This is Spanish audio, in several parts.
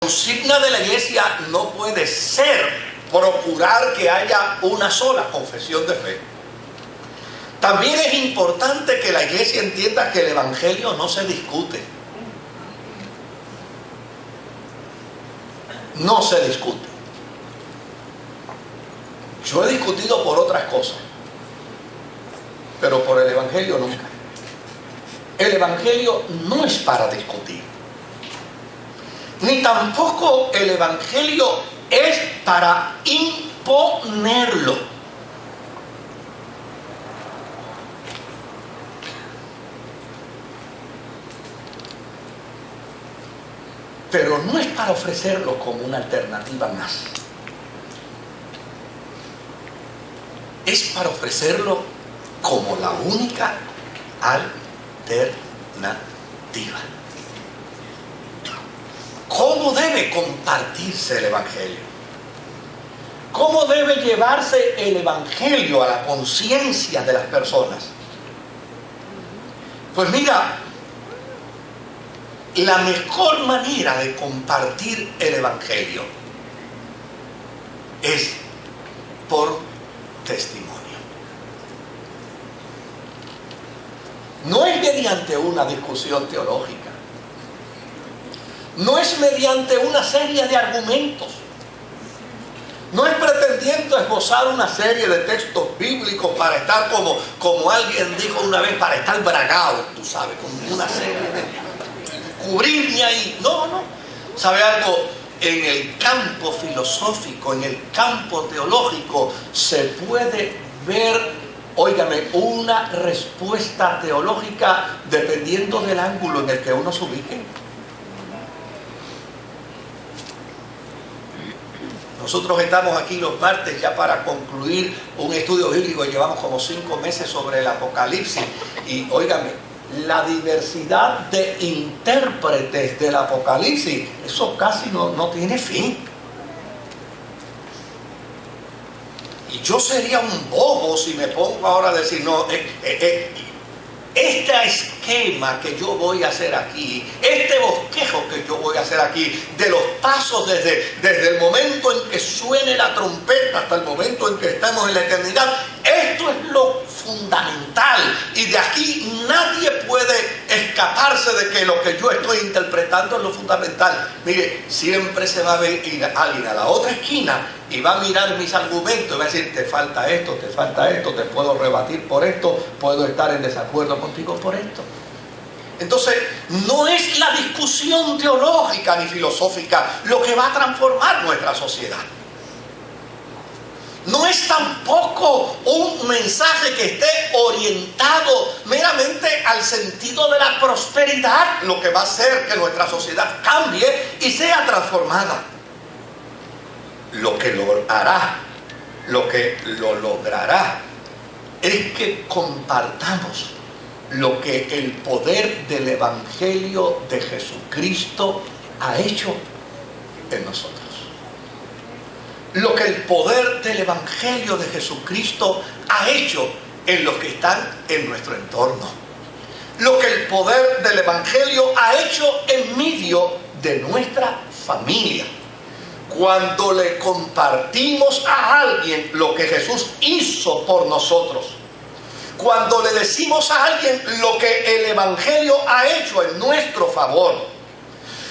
consigna de la iglesia no puede ser procurar que haya una sola confesión de fe. También es importante que la iglesia entienda que el evangelio no se discute. No se discute. Yo he discutido por otras cosas, pero por el evangelio nunca. El evangelio no es para discutir. Ni tampoco el evangelio es para imponerlo. Pero no es para ofrecerlo como una alternativa más. Es para ofrecerlo como la única alternativa. ¿Cómo debe compartirse el evangelio? ¿Cómo debe llevarse el evangelio a la conciencia de las personas? Pues mira, la mejor manera de compartir el evangelio es por testimonio. No es mediante una discusión teológica. No es mediante una serie de argumentos. No es pretendiendo esbozar una serie de textos bíblicos para estar como alguien dijo una vez, para estar bragado, tú sabes, con una serie de cubrirme ahí. No. ¿Sabe algo? En el campo filosófico, en el campo teológico, se puede ver, óigame, una respuesta teológica dependiendo del ángulo en el que uno se ubique. Nosotros estamos aquí los martes ya para concluir un estudio bíblico. Llevamos como 5 meses sobre el Apocalipsis. Y óigame, la diversidad de intérpretes del Apocalipsis, eso casi no tiene fin. Y yo sería un bobo si me pongo ahora a decir, no, este esquema que yo voy a hacer aquí, este bosquejo que yo voy a hacer aquí, de los pasos desde el momento en que suene la trompeta hasta el momento en que estemos en la eternidad, esto es lo fundamental. Y de aquí nadie puede escaparse de que lo que yo estoy interpretando es lo fundamental. Mire, siempre se va a ver alguien a la otra esquina y va a mirar mis argumentos y va a decir, te falta esto, te puedo rebatir por esto, puedo estar en desacuerdo contigo por esto. Entonces, no es la discusión teológica ni filosófica lo que va a transformar nuestra sociedad. No es tampoco un mensaje que esté orientado meramente al sentido de la prosperidad, lo que va a hacer que nuestra sociedad cambie y sea transformada. Lo que lo hará, lo que lo logrará, es que compartamos lo que el poder del Evangelio de Jesucristo ha hecho en nosotros. Lo que el poder del Evangelio de Jesucristo ha hecho en los que están en nuestro entorno. Lo que el poder del Evangelio ha hecho en medio de nuestra familia. Cuando le compartimos a alguien lo que Jesús hizo por nosotros, cuando le decimos a alguien lo que el Evangelio ha hecho en nuestro favor,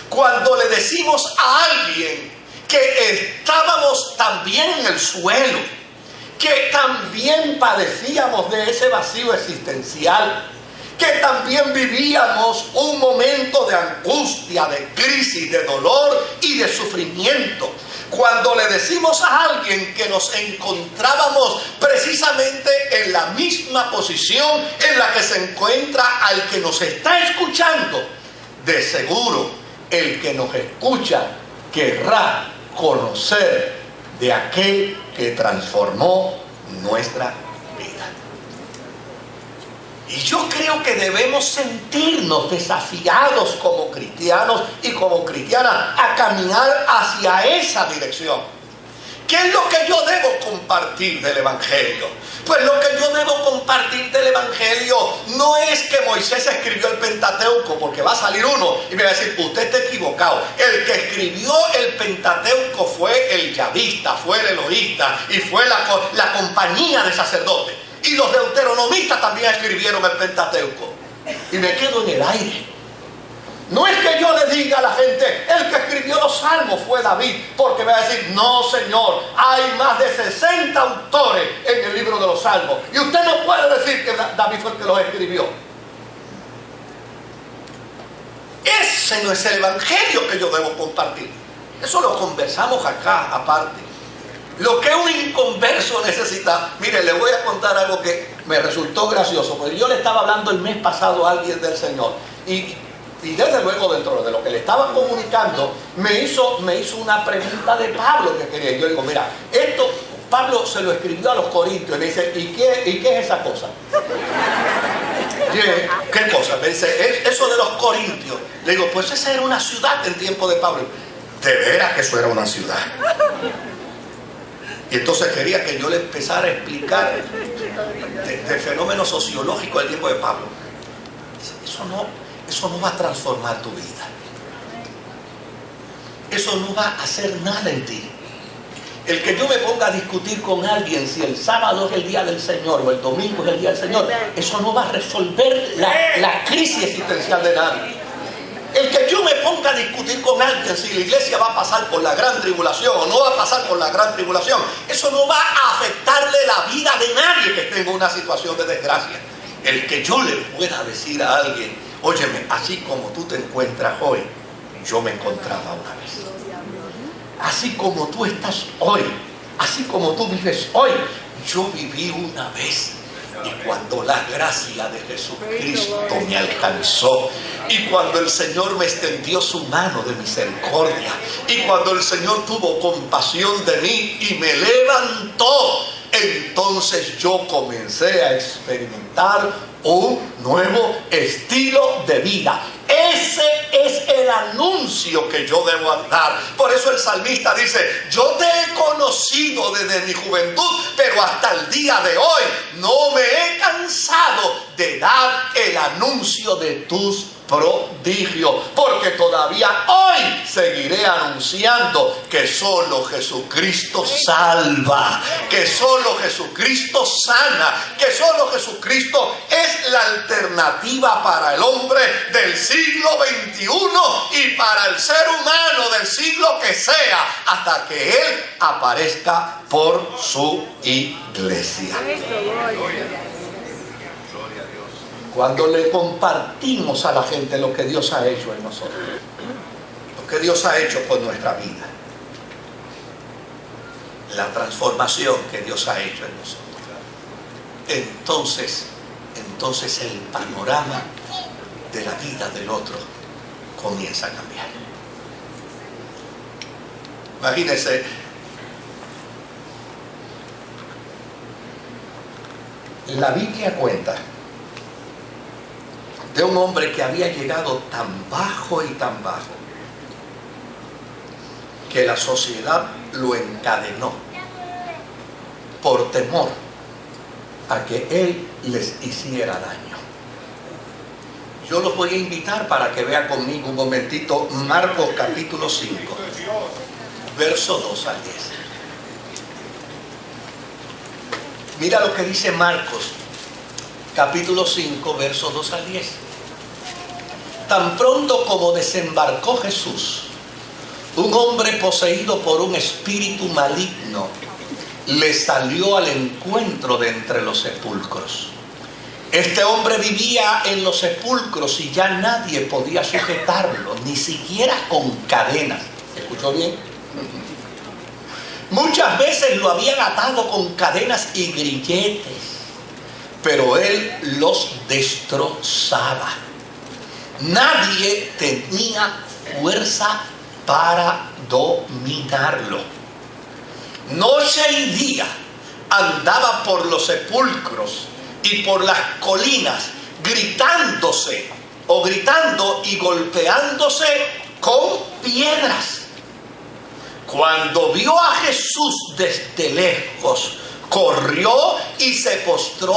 cuando le decimos a alguien que estábamos también en el suelo, que también padecíamos de ese vacío existencial, que también vivíamos un momento de angustia, de crisis, de dolor y de sufrimiento. Cuando le decimos a alguien que nos encontrábamos precisamente en la misma posición en la que se encuentra al que nos está escuchando, de seguro el que nos escucha querrá conocer de aquel que transformó nuestra vida. Y yo creo que debemos sentirnos desafiados como cristianos y como cristianas a caminar hacia esa dirección. ¿Qué es lo que yo debo compartir del Evangelio? Pues lo que yo debo compartir del Evangelio no es que Moisés escribió el Pentateuco, porque va a salir uno y me va a decir, usted está equivocado. El que escribió Pentateuco fue el yavista, fue el elohista y fue la compañía de sacerdotes. Y los deuteronomistas también escribieron el Pentateuco. Y me quedo en el aire. No es que yo le diga a la gente, el que escribió los salmos fue David, porque me va a decir, no señor, hay más de 60 autores en el libro de los salmos. Y usted no puede decir que David fue el que los escribió. Ese no es el evangelio que yo debo compartir. Eso lo conversamos acá aparte. Lo que un inconverso necesita. Mire, le voy a contar algo que me resultó gracioso, porque yo le estaba hablando el mes pasado a alguien del Señor y desde luego dentro de lo que le estaba comunicando me hizo una pregunta de Pablo que quería. Yo le digo, mira, esto Pablo se lo escribió a los corintios y me dice, ¿y qué es esa cosa? ¿Qué cosa? Me dice, eso de los corintios. Le digo, pues esa era una ciudad en tiempo de Pablo. ¿De veras que eso era una ciudad? Y entonces quería que yo le empezara a explicar del fenómeno sociológico del tiempo de Pablo. Eso no va a transformar tu vida. Eso no va a hacer nada en ti. El que yo me ponga a discutir con alguien si el sábado es el día del Señor o el domingo es el día del Señor, eso no va a resolver la crisis existencial de nadie. El que yo me ponga a discutir con alguien si la iglesia va a pasar por la gran tribulación o no va a pasar por la gran tribulación, eso no va a afectarle la vida de nadie que esté en una situación de desgracia. El que yo le pueda decir a alguien, óyeme, así como tú te encuentras hoy, yo me encontraba una vez. Así como tú estás hoy, así como tú vives hoy, yo viví una vez. Y cuando la gracia de Jesucristo me alcanzó, y cuando el Señor me extendió su mano de misericordia, y cuando el Señor tuvo compasión de mí y me levantó, entonces yo comencé a experimentar un nuevo estilo de vida. Ese es el anuncio que yo debo dar. Por eso el salmista dice, yo te he conocido desde mi juventud, pero hasta el día de hoy no me he cansado de dar el anuncio de tus prodigios, porque todavía hoy seguiré anunciando que solo Jesucristo salva, que solo Jesucristo sana, que solo Jesucristo es la alternativa para el hombre del siglo XXI y para el ser humano del siglo que sea, hasta que Él aparezca por su iglesia. Cuando le compartimos a la gente lo que Dios ha hecho en nosotros, lo que Dios ha hecho con nuestra vida, la transformación que Dios ha hecho en nosotros, entonces el panorama de la vida del otro comienza a cambiar. Imagínense, la Biblia cuenta de un hombre que había llegado tan bajo y tan bajo que la sociedad lo encadenó por temor a que él les hiciera daño. Yo los voy a invitar para que vean conmigo un momentito Marcos capítulo 5, verso 2 al 10. Mira lo que dice Marcos capítulo 5, verso 2 al 10. Tan pronto como desembarcó Jesús, un hombre poseído por un espíritu maligno le salió al encuentro de entre los sepulcros. Este hombre vivía en los sepulcros y ya nadie podía sujetarlo, ni siquiera con cadenas. ¿Escuchó bien? Muchas veces lo habían atado con cadenas y grilletes, pero él los destrozaba. Nadie tenía fuerza para dominarlo. Noche y día andaba por los sepulcros y por las colinas, gritando y golpeándose con piedras. Cuando vio a Jesús desde lejos, corrió y se postró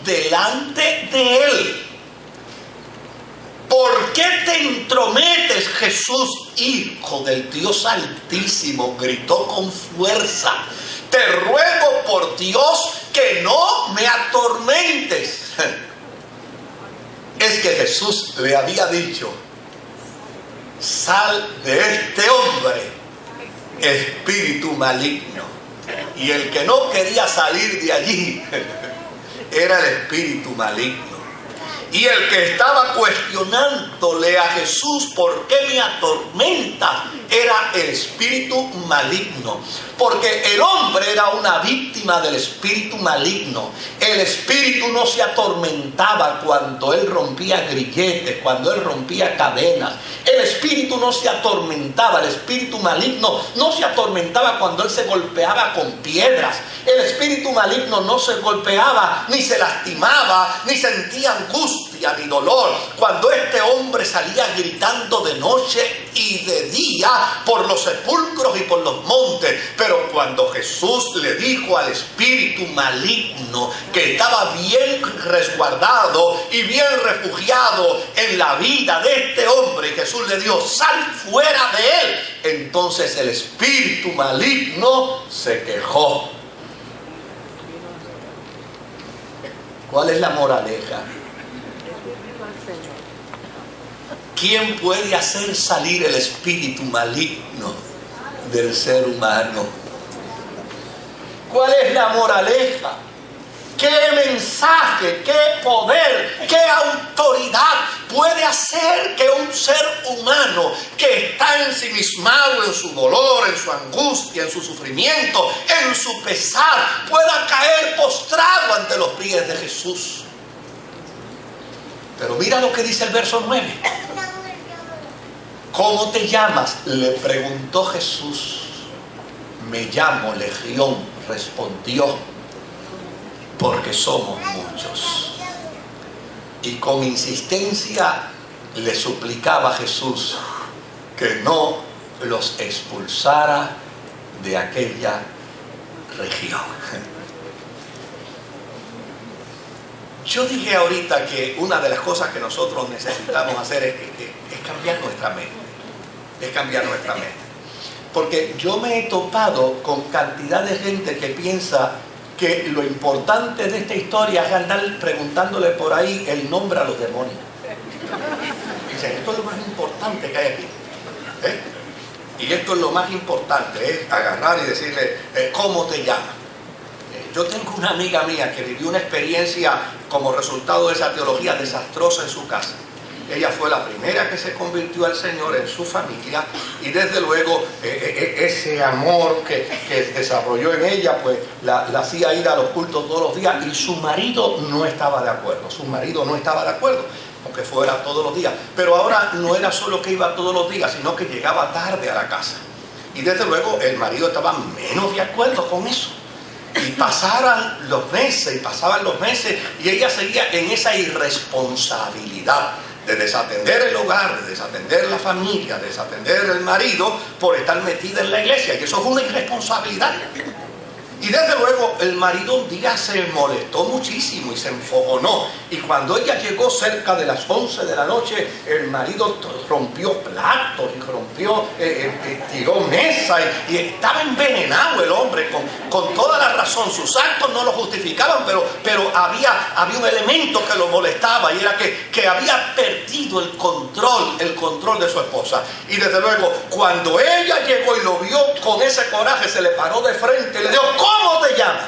delante de él. ¿Por qué te entrometes, Jesús, Hijo del Dios Altísimo? Gritó con fuerza. Te ruego por Dios que no me atormentes. Es que Jesús le había dicho: sal de este hombre, espíritu maligno. Y el que no quería salir de allí era el espíritu maligno. Y el que estaba cuestionándole a Jesús por qué me atormenta era el espíritu maligno. Porque el hombre era una víctima del espíritu maligno. El espíritu no se atormentaba cuando él rompía grilletes, cuando él rompía cadenas. El espíritu no se atormentaba, el espíritu maligno no se atormentaba cuando él se golpeaba con piedras. El espíritu maligno no se golpeaba, ni se lastimaba, ni sentía angustia ni dolor cuando este hombre salía gritando de noche y de día por los sepulcros y por los montes. Pero cuando Jesús le dijo al espíritu maligno que estaba bien resguardado y bien refugiado en la vida de este hombre, Jesús le dijo: sal fuera de él. Entonces el espíritu maligno se quejó. ¿Cuál es la moraleja? ¿Quién puede hacer salir el espíritu maligno del ser humano? ¿Cuál es la moraleja? ¿Qué mensaje, qué poder, qué autoridad puede hacer que un ser humano que está ensimismado en su dolor, en su angustia, en su sufrimiento, en su pesar, pueda caer postrado ante los pies de Jesús? Pero mira lo que dice el verso 9. ¿Cómo te llamas?, le preguntó Jesús. Me llamo Legión, respondió, porque somos muchos. Y con insistencia le suplicaba a Jesús que no los expulsara de aquella región. Yo dije ahorita que una de las cosas que nosotros necesitamos hacer es cambiar nuestra mente. Es cambiar nuestra mente. Porque yo me he topado con cantidad de gente que piensa que lo importante de esta historia es andar preguntándole por ahí el nombre a los demonios. Dicen, esto es lo más importante que hay aquí. Y esto es lo más importante, es agarrar y decirle, ¿cómo te llamas? Yo tengo una amiga mía que vivió una experiencia como resultado de esa teología desastrosa en su casa. Ella fue la primera que se convirtió al Señor en su familia, y desde luego ese amor que desarrolló en ella pues la hacía ir a los cultos todos los días, y su marido no estaba de acuerdo. Aunque fuera todos los días. Pero ahora no era solo que iba todos los días, sino que llegaba tarde a la casa. Y desde luego el marido estaba menos de acuerdo con eso. Y pasaban los meses, y ella seguía en esa irresponsabilidad de desatender el hogar, de desatender la familia, de desatender el marido por estar metida en la iglesia. Y eso fue una irresponsabilidad. Y desde luego el marido un día se molestó muchísimo y se enfogonó. Y cuando ella llegó cerca de las 11 de la noche, el marido rompió platos y tiró mesa y estaba envenenado el hombre con toda la razón. Sus actos no lo justificaban, pero había un elemento que lo molestaba, y era que había perdido el control de su esposa. Y desde luego cuando ella llegó y lo vio con ese coraje, se le paró de frente y le dijo, ¿cómo te llamas?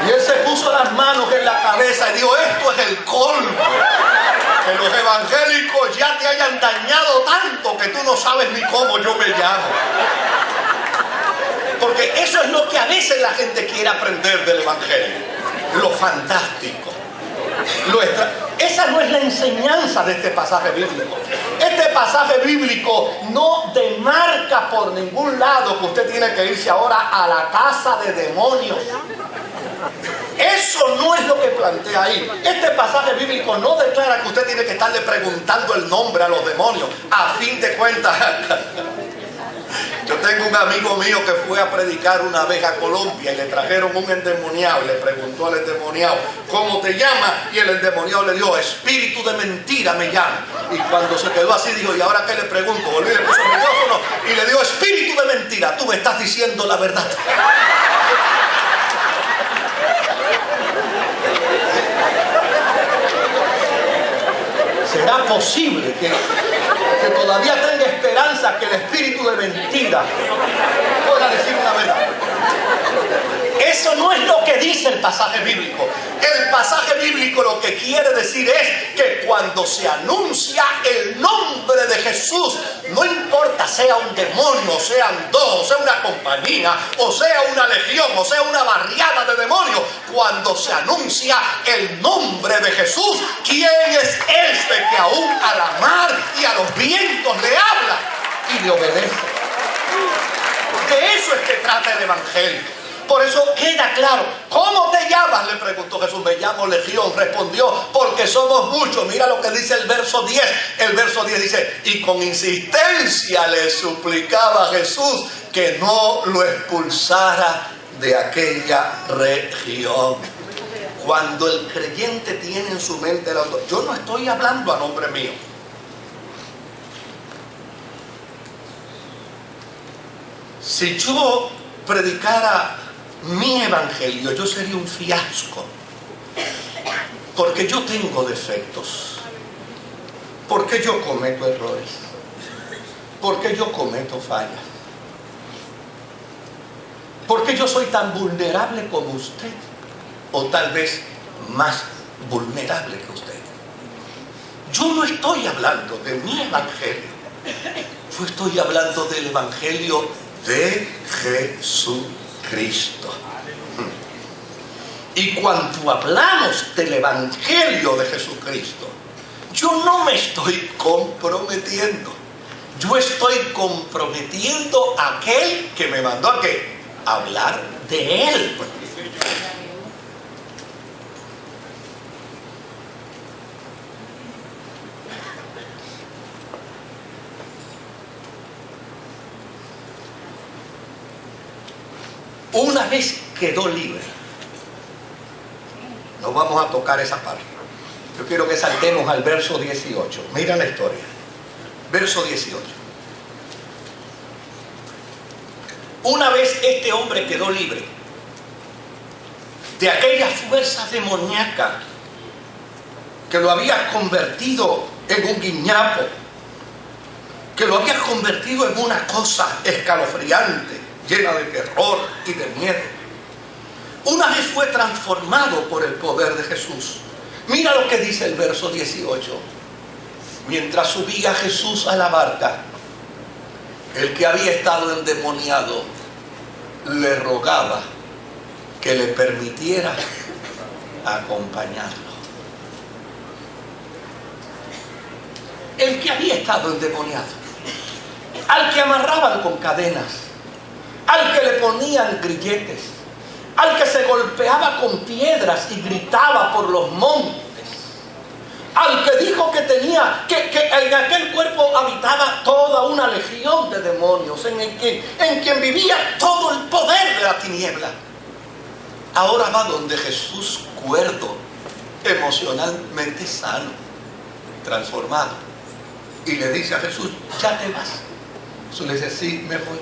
Y él se puso las manos en la cabeza y dijo, esto es el colmo. Que los evangélicos ya te hayan dañado tanto que tú no sabes ni cómo yo me llamo. Porque eso es lo que a veces la gente quiere aprender del evangelio. Lo fantástico. Esa no es la enseñanza de este pasaje bíblico. Este pasaje bíblico no demarca por ningún lado que usted tiene que irse ahora a la casa de demonios. Eso no es lo que plantea ahí. Este pasaje bíblico no declara que usted tiene que estarle preguntando el nombre a los demonios. A fin de cuentas, Yo tengo un amigo mío que fue a predicar una vez a Colombia y le trajeron un endemoniado y le preguntó al endemoniado, ¿cómo te llamas? Y el endemoniado le dijo, espíritu de mentira me llama. Y cuando se quedó así dijo, ¿y ahora qué le pregunto? Volvió y le puso el micrófono y le dijo, espíritu de mentira, tú me estás diciendo la verdad. ¿Será posible que todavía tenga esperanza que el espíritu de mentira pueda decir una verdad? Eso no es lo que dice el pasaje bíblico. El pasaje bíblico lo que quiere decir es que cuando se anuncia el nombre de Jesús, no importa sea un demonio, sean dos, o sea una compañía, o sea una legión, o sea una barriada de demonios, cuando se anuncia el nombre de Jesús, ¿quién es este que aún a la mar y a los vientos le habla y le obedece? De eso es que trata el Evangelio. Por eso queda claro. ¿Cómo te llamas?, le preguntó Jesús. Me llamo Legión, respondió, porque somos muchos. Mira lo que dice el verso 10. El verso 10 dice, y con insistencia le suplicaba a Jesús que no lo expulsara de aquella región. Cuando el creyente tiene en su mente la autoridad, yo no estoy hablando a nombre mío. Si yo predicara mi evangelio, yo sería un fiasco, porque yo tengo defectos, porque yo cometo errores, porque yo cometo fallas, porque yo soy tan vulnerable como usted, o tal vez más vulnerable que usted. Yo no estoy hablando de mi evangelio, yo estoy hablando del evangelio de Jesucristo. Y cuando hablamos del evangelio de Jesucristo, yo no me estoy comprometiendo, yo estoy comprometiendo a aquel que me mandó a ¿qué? A hablar de él. Una vez quedó libre, no vamos a tocar esa parte. Yo quiero que saltemos al verso 18. Mira la historia. Verso 18. Una vez este hombre quedó libre de aquella fuerza demoníaca que lo había convertido en un guiñapo, que lo había convertido en una cosa escalofriante, llena de terror y de miedo. Una vez fue transformado por el poder de Jesús. Mira lo que dice el verso 18. Mientras subía Jesús a la barca, el que había estado endemoniado le rogaba que le permitiera acompañarlo. El que había estado endemoniado, al que amarraban con cadenas, al que le ponían grilletes, al que se golpeaba con piedras y gritaba por los montes, al que dijo que tenía, que en aquel cuerpo habitaba toda una legión de demonios, en quien vivía todo el poder de la tiniebla. Ahora va donde Jesús, cuerdo, emocionalmente sano, transformado, y le dice a Jesús, ¿ya te vas? Jesús le dice, sí, me voy.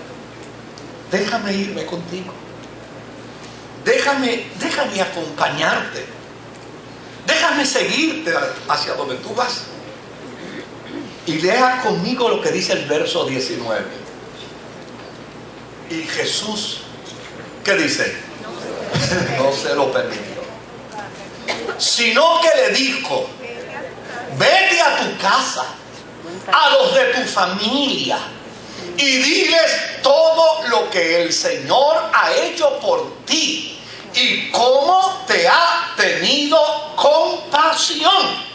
Déjame irme contigo. Déjame acompañarte. Déjame seguirte hacia donde tú vas. Y lea conmigo lo que dice el verso 19. Y Jesús, ¿qué dice? No se lo permitió, sino que le dijo, vete a tu casa, a los de tu familia, y diles todo lo que el Señor ha hecho por ti y cómo te ha tenido compasión.